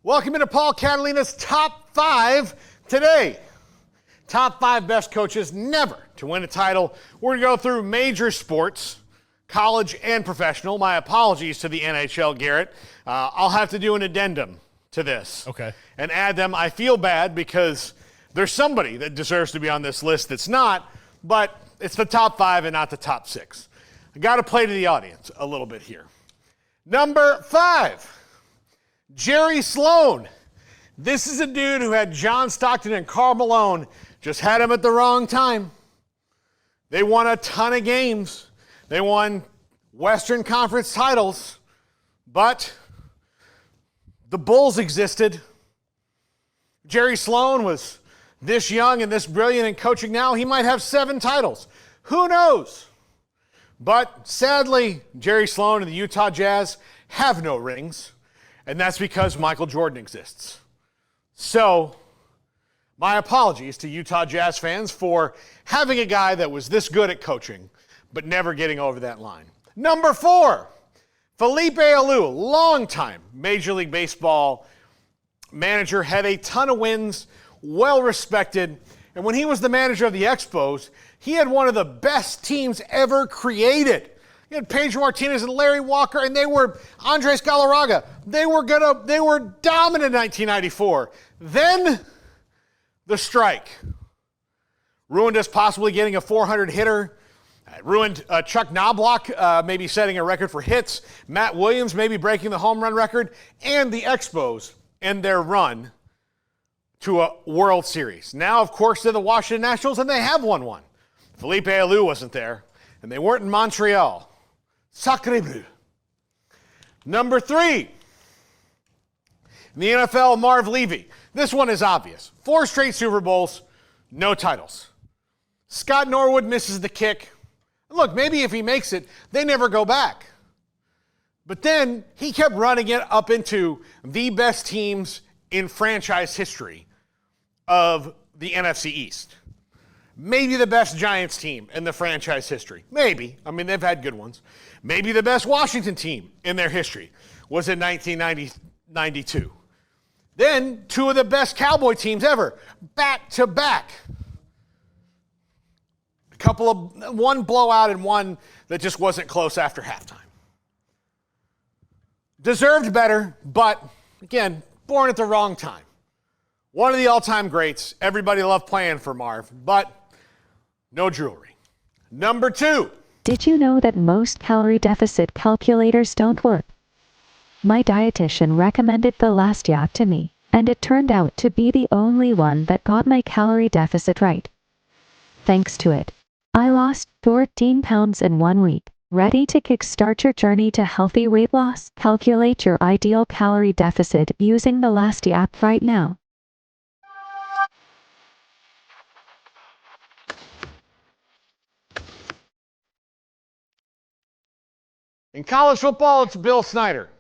Welcome into Paul Catalina's Top 5 today. Top 5 best coaches never to win a title. We're going to go through major sports, college and professional. My apologies to the NHL, Garrett. I'll have to do an addendum to this. Okay. And add them. I feel bad because there's somebody that deserves to be on this list that's not, but it's the top 5 and not the top 6. I got to play to the audience a little bit here. Number 5. Jerry Sloan. This is a dude who had John Stockton and Karl Malone, just had him at the wrong time. They won a ton of games. They won Western Conference titles, but the Bulls existed. Jerry Sloan was this young and this brilliant in coaching now. He might have 7 titles. Who knows? But sadly, Jerry Sloan and the Utah Jazz have no rings. And that's because Michael Jordan exists. So, my apologies to Utah Jazz fans for having a guy that was this good at coaching, but never getting over that line. Number 4, Felipe Alou, longtime Major League Baseball manager, had a ton of wins, well respected. And when he was the manager of the Expos, he had one of the best teams ever created. You had Pedro Martinez and Larry Walker, and they were Andres Galarraga. They were dominant in 1994. Then the strike ruined us possibly getting a 400 hitter. It ruined Chuck Knobloch maybe setting a record for hits. Matt Williams maybe breaking the home run record. And the Expos and their run to a World Series. Now, of course, they're the Washington Nationals, and they have won one. Felipe Alou wasn't there, and they weren't in Montreal. Sacre bleu. Number 3, in the NFL, Marv Levy. This one is obvious. 4 straight Super Bowls, no titles. Scott Norwood misses the kick. Look, maybe if he makes it, they never go back. But then he kept running it up into the best teams in franchise history of the NFC East. Maybe the best Giants team in the franchise history. Maybe. I mean, they've had good ones. Maybe the best Washington team in their history was in 1992. Then 2 of the best Cowboy teams ever, back to back. One blowout and one that just wasn't close after halftime. Deserved better, but again, born at the wrong time. One of the all-time greats. Everybody loved playing for Marv, but no jewelry. Number 2. Did you know that most calorie deficit calculators don't work? My dietitian recommended the Lasta to me, and it turned out to be the only one that got my calorie deficit right. Thanks to it, I lost 14 pounds in 1 week. Ready to kickstart your journey to healthy weight loss? Calculate your ideal calorie deficit using the Lasta app right now. In college football, it's Bill Snyder.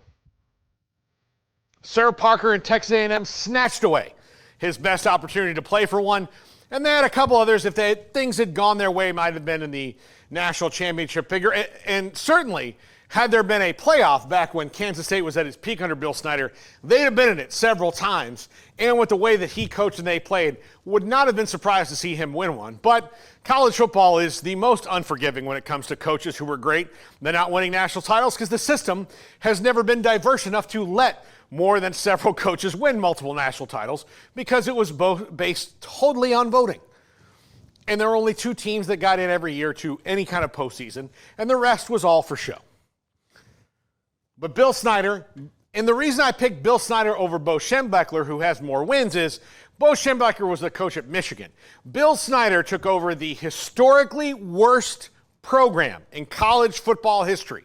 Sir Parker and Texas A&M snatched away his best opportunity to play for one. And they had a couple others, if things had gone their way, might have been in the national championship figure. And certainly, had there been a playoff back when Kansas State was at its peak under Bill Snyder, they'd have been in it several times. And with the way that he coached and they played, would not have been surprised to see him win one. But college football is the most unforgiving when it comes to coaches who were great. They're not winning national titles because the system has never been diverse enough to let more than several coaches win multiple national titles because it was based totally on voting. And there were only 2 teams that got in every year to any kind of postseason, and the rest was all for show. But Bill Snyder, and the reason I picked Bill Snyder over Bo Schembechler, who has more wins, is Bo Schembechler was the coach at Michigan. Bill Snyder took over the historically worst program in college football history.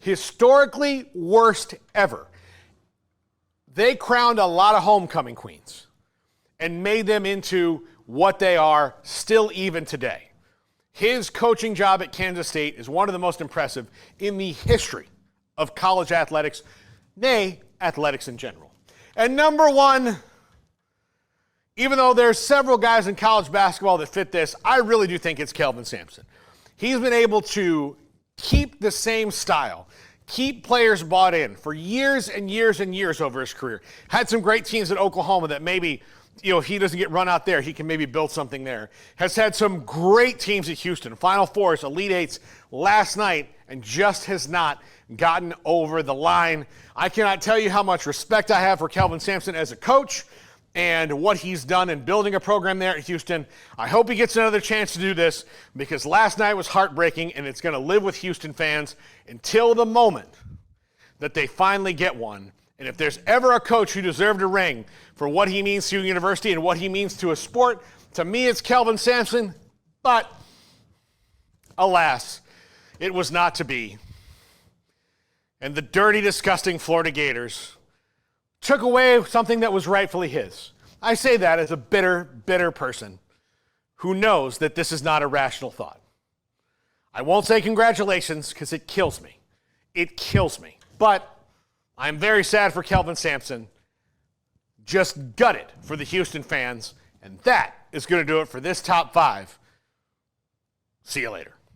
Historically worst ever. They crowned a lot of homecoming queens and made them into what they are still even today. His coaching job at Kansas State is one of the most impressive in the history of college athletics, nay, athletics in general. And number 1, even though there's several guys in college basketball that fit this, I really do think it's Kelvin Sampson. He's been able to keep the same style, keep players bought in for years and years and years over his career. Had some great teams at Oklahoma that maybe, if he doesn't get run out there, he can maybe build something there. Has had some great teams at Houston, Final Fours, Elite Eights last night, and just has not gotten over the line. I cannot tell you how much respect I have for Kelvin Sampson as a coach and what he's done in building a program there at Houston. I hope he gets another chance to do this because last night was heartbreaking, and it's going to live with Houston fans until the moment that they finally get one. And if there's ever a coach who deserved a ring for what he means to a university and what he means to a sport, to me it's Kelvin Sampson. But alas, it was not to be. And the dirty, disgusting Florida Gators took away something that was rightfully his. I say that as a bitter, bitter person who knows that this is not a rational thought. I won't say congratulations because it kills me. It kills me. But I'm very sad for Kelvin Sampson. Just gutted for the Houston fans. And that is going to do it for this top 5. See you later.